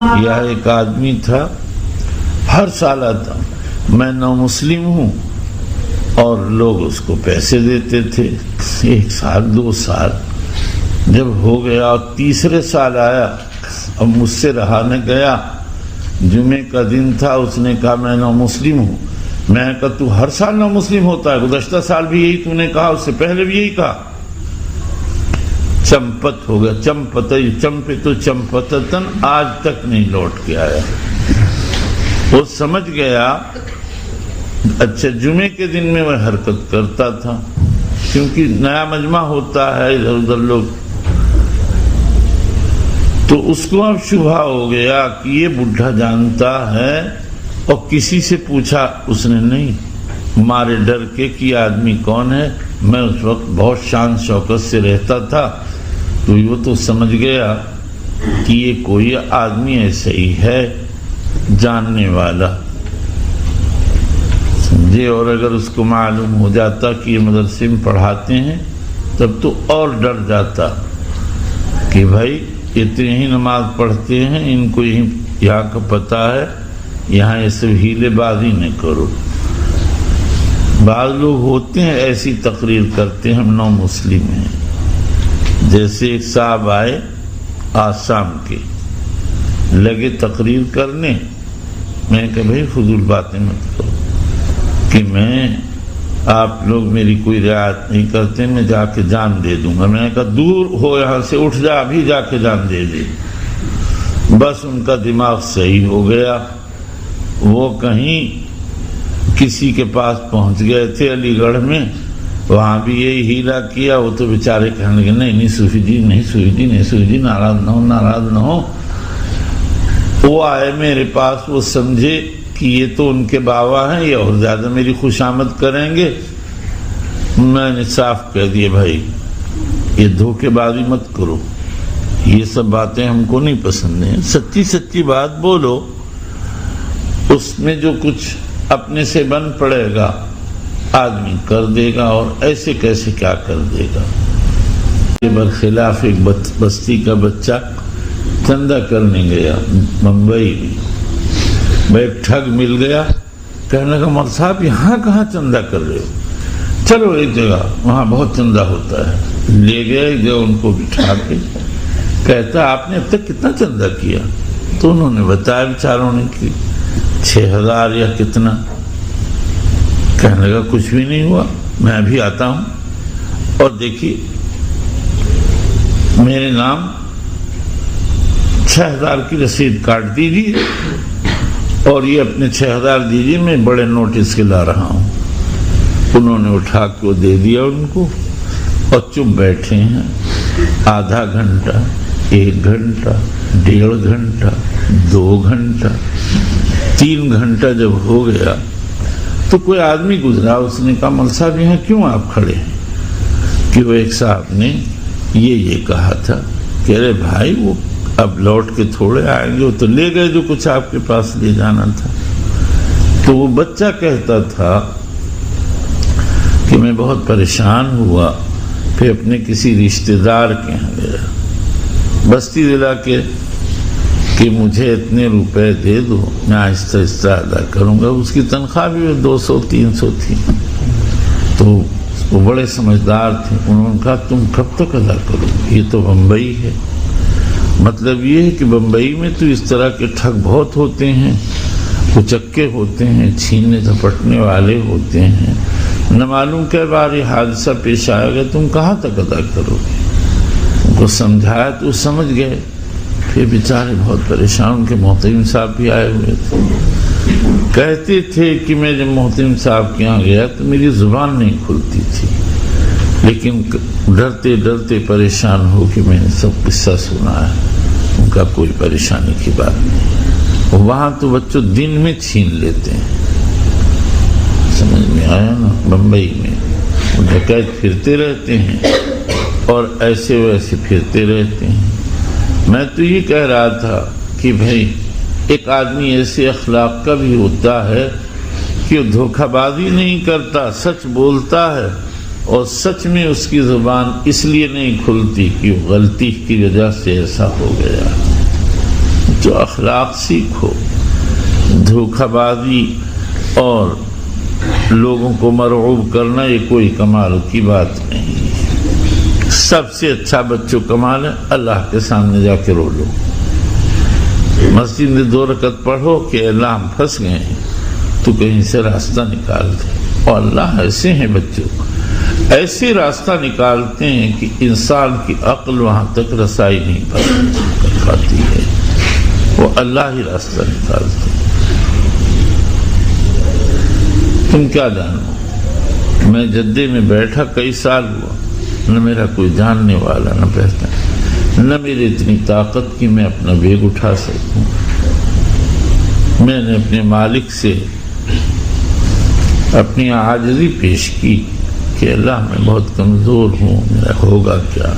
یہاں ایک آدمی تھا، ہر سال آتا، میں نو مسلم ہوں، اور لوگ اس کو پیسے دیتے تھے، 1 سال 2 سال، جب ہو گیا اور تیسرے سال آیا، اب مجھ سے رہا نہ گیا، جمعے کا دن تھا، اس نے کہا میں نو مسلم ہوں۔ میں نے کہا تو ہر سال نو مسلم ہوتا ہے، گزشتہ سال بھی یہی تو نے کہا، اس سے پہلے بھی یہی کہا۔ چمپت ہو گیا، چمپے تو چمپتتن، آج تک نہیں لوٹ کے آیا۔ وہ سمجھ گیا، اچھا جمعے کے دن میں وہ حرکت کرتا تھا، کیونکہ نیا مجمع ہوتا ہے، ادھر ادھر لوگ، تو اس کو اب شبہ ہو گیا کہ یہ بڈھا جانتا ہے، اور کسی سے پوچھا اس نے نہیں، مارے ڈر کے کہ آدمی کون ہے۔ میں اس وقت بہت شان شوکت سے رہتا تھا، تو وہ تو سمجھ گیا کہ یہ کوئی آدمی ایسا ہی ہے جاننے والا، سمجھے۔ اور اگر اس کو معلوم ہو جاتا کہ یہ مدرسے میں پڑھاتے ہیں، تب تو اور ڈر جاتا کہ بھائی اتنے ہی نماز پڑھتے ہیں، ان کو یہاں کا پتہ ہے، یہاں یہ سب ہیلے بازی نہ کرو۔ بعض لوگ ہوتے ہیں ایسی تقریر کرتے ہیں، ہم نو مسلم ہیں۔ جیسے ایک صاحب آئے آسام کے، لگے تقریر کرنے، میں نے کہا بھائی فضول باتیں مت کرو، کہ میں آپ لوگ میری کوئی رعایت نہیں کرتے، میں جا کے جان دے دوں گا۔ میں نے کہا دور ہو یہاں سے، اٹھ جا، ابھی جا کے جان دے دے۔ بس ان کا دماغ صحیح ہو گیا، وہ کہیں کسی کے پاس پہنچ گئے تھے علی گڑھ میں، وہاں بھی یہی ہیلا کیا۔ وہ تو بیچارے کہنے لگے نہیں صوفی جی، نہیں صوفی جی، نہیں صوفی جی، ناراض نہ ہو، ناراض نہ ہو۔ وہ آئے میرے پاس، وہ سمجھے کہ یہ تو ان کے بابا ہیں، یہ اور زیادہ میری خوش آمد کریں گے۔ میں نے صاف کہہ دیا بھائی یہ دھوکے بازی مت کرو، یہ سب باتیں ہم کو نہیں پسند ہیں، سچی سچی بات بولو، اس میں جو کچھ اپنے سے بن پڑے گا آدمی کر دے گا، اور ایسے کیسے کیا کر دے گا۔ برخلاف ایک بستی کا بچہ چندہ کرنے گیا ممبئی میں، ایک ٹھگ مل گیا، کہنے لگا مول صاحب یہاں کہاں چندہ کر رہے ہو، چلو ایک جگہ وہاں بہت چندہ ہوتا ہے۔ لے گئے جو ان کو بٹھا کے، کہتا آپ نے اب تک کتنا چندہ کیا؟ تو انہوں نے بتایا بیچاروں نے کہ 6000 یا کتنا۔ کہنے لگا کچھ بھی نہیں ہوا، میں ابھی آتا ہوں، اور دیکھیے میرے نام 6000 کی رسید کاٹ دیجیے، اور یہ اپنے 6000 دیجیے، میں بڑے نوٹس کے لا رہا ہوں۔ انہوں نے اٹھا کے وہ دے دیا ان کو، اور چپ بیٹھے ہیں آدھا گھنٹہ، 1 گھنٹہ، 1.5 گھنٹہ، 2 گھنٹہ، 3 گھنٹہ جب ہو گیا تو کوئی آدمی گزرا، اس نے کہا مول صاحب یہاں کیوں آپ کھڑے ہیں؟ کہ وہ ایک صاحب نے یہ کہا تھا، کہ ارے بھائی وہ اب لوٹ کے تھوڑے آئیں گے، وہ تو لے گئے جو کچھ آپ کے پاس لے جانا تھا۔ تو وہ بچہ کہتا تھا کہ میں بہت پریشان ہوا، پھر اپنے کسی رشتہ دار کے یہاں گیا، بستی ضلع کے، کہ مجھے اتنے روپے دے دو، میں آہستہ آہستہ ادا کروں گا۔ اس کی تنخواہ بھی 200-300 تھی۔ تو وہ بڑے سمجھدار تھے، انہوں نے کہا تم کب تک ادا کرو گے، یہ تو بمبئی ہے۔ مطلب یہ ہے کہ بمبئی میں تو اس طرح کے ٹھگ بہت ہوتے ہیں، کچکے ہوتے ہیں، چھیننے جھپٹنے والے ہوتے ہیں، نہ معلوم کئی بار یہ حادثہ پیش آئے گا، تم کہاں تک ادا کرو گے۔ ان کو سمجھایا تو سمجھ گئے، پھر بیچارے بہت پریشان، ان کے محترم صاحب بھی آئے ہوئے تھے، کہتے تھے کہ میں جب محترم صاحب کے یہاں گیا تو میری زبان نہیں کھلتی تھی، لیکن ڈرتے ڈرتے پریشان ہو کے میں نے سب قصہ سنا ہے۔ ان کا کوئی پریشانی کی بات نہیں، وہاں تو بچوں دن میں چھین لیتے ہیں، سمجھ میں آیا نا۔ بمبئی میں ڈکیت پھرتے رہتے ہیں، اور ایسے ویسے پھرتے رہتے ہیں۔ میں تو یہ کہہ رہا تھا کہ بھائی ایک آدمی ایسے اخلاق کا بھی ہوتا ہے کہ وہ دھوکہ بازی نہیں کرتا، سچ بولتا ہے، اور سچ میں اس کی زبان اس لیے نہیں کھلتی کہ وہ غلطی کی وجہ سے ایسا ہو گیا۔ تو اخلاق سیکھو. دھوکہ بازی اور لوگوں کو مرعوب کرنا یہ کوئی کمال کی بات نہیں. سب سے اچھا بچوں کمال ہے اللہ کے سامنے جا کے رو لو. مسجد میں 2 رکعت پڑھو کہ اللہ ہم پھنس گئے ہیں تو کہیں سے راستہ نکال دے. اور اللہ ایسے ہیں بچوں ایسے راستہ نکالتے ہیں کہ انسان کی عقل وہاں تک رسائی نہیں کر پاتی ہے. وہ اللہ ہی راستہ نکالتے ہیں. تم کیا جانو. میں جدے میں بیٹھا کئی سال ہوا, نہ میرا کوئی جاننے والا نہ پہچان, نہ میری اتنی طاقت کہ میں اپنا بیگ اٹھا سکوں. میں نے اپنے مالک سے اپنی عاجزی پیش کی کہ اللہ میں بہت کمزور ہوں, میرا ہوگا کیا.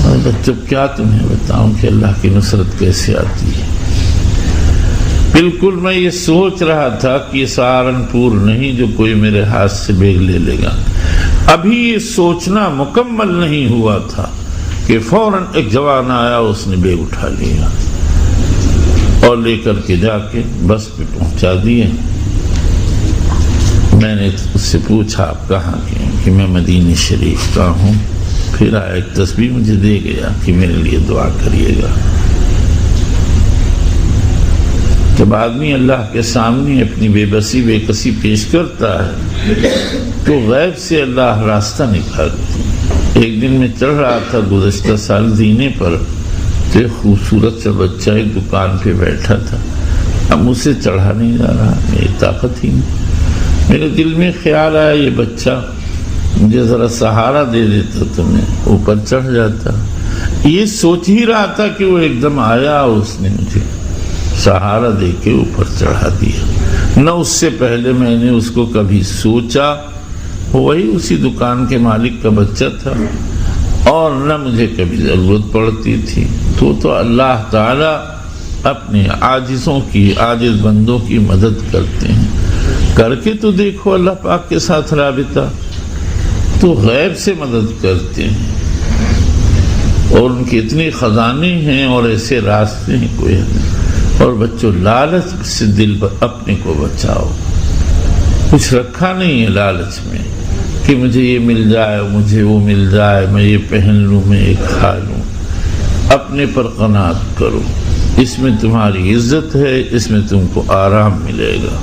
اور بچوں کیا تمہیں بتاؤں کہ اللہ کی نصرت کیسے آتی ہے. بالکل میں یہ سوچ رہا تھا کہ یہ سہارنپور نہیں جو کوئی میرے ہاتھ سے بیگ لے لے گا. ابھی یہ سوچنا مکمل نہیں ہوا تھا کہ فوراً ایک جوان آیا, اس نے بیگ اٹھا لیا اور لے کر کے جا کے بس پہ پہنچا دیے. میں نے اس سے پوچھا آپ کہاں کے ہیں, کہ میں مدینہ شریف کا ہوں. پھر آیا ایک تسبیح مجھے دے گیا کہ میرے لیے دعا کریے گا. جب آدمی اللہ کے سامنے اپنی بے بسی بے کسی پیش کرتا ہے تو غیب سے اللہ راستہ نکالتے. ایک دن میں چڑھ رہا تھا گزشتہ سال زینے پر, تو ایک خوبصورت سا بچہ ایک دکان پہ بیٹھا تھا. اب مجھ سے چڑھا نہیں جا رہا, میری طاقت ہی نہیں. میرے دل میں خیال آیا یہ بچہ مجھے ذرا سہارا دے دیتا تو میں اوپر چڑھ جاتا. یہ سوچ ہی رہا تھا کہ وہ ایک دم آیا, اس نے مجھے سہارا دے کے اوپر چڑھا دیا. نہ اس سے پہلے میں نے اس کو کبھی سوچا. وہی اسی دکان کے مالک کا بچہ تھا اور نہ مجھے کبھی ضرورت پڑتی تھی. تو اللہ تعالی اپنے عاجزوں کی, عاجز بندوں کی مدد کرتے ہیں. کر کے تو دیکھو اللہ پاک کے ساتھ رابطہ, تو غیب سے مدد کرتے ہیں. اور ان کے اتنے خزانے ہیں اور ایسے راستے ہیں کوئی نہیں. اور بچوں لالچ سے دل پر اپنے کو بچاؤ. کچھ رکھا نہیں ہے لالچ میں کہ مجھے یہ مل جائے, مجھے وہ مل جائے, میں یہ پہن لوں, میں یہ کھا لوں. اپنے پر قناعت کرو, اس میں تمہاری عزت ہے, اس میں تم کو آرام ملے گا.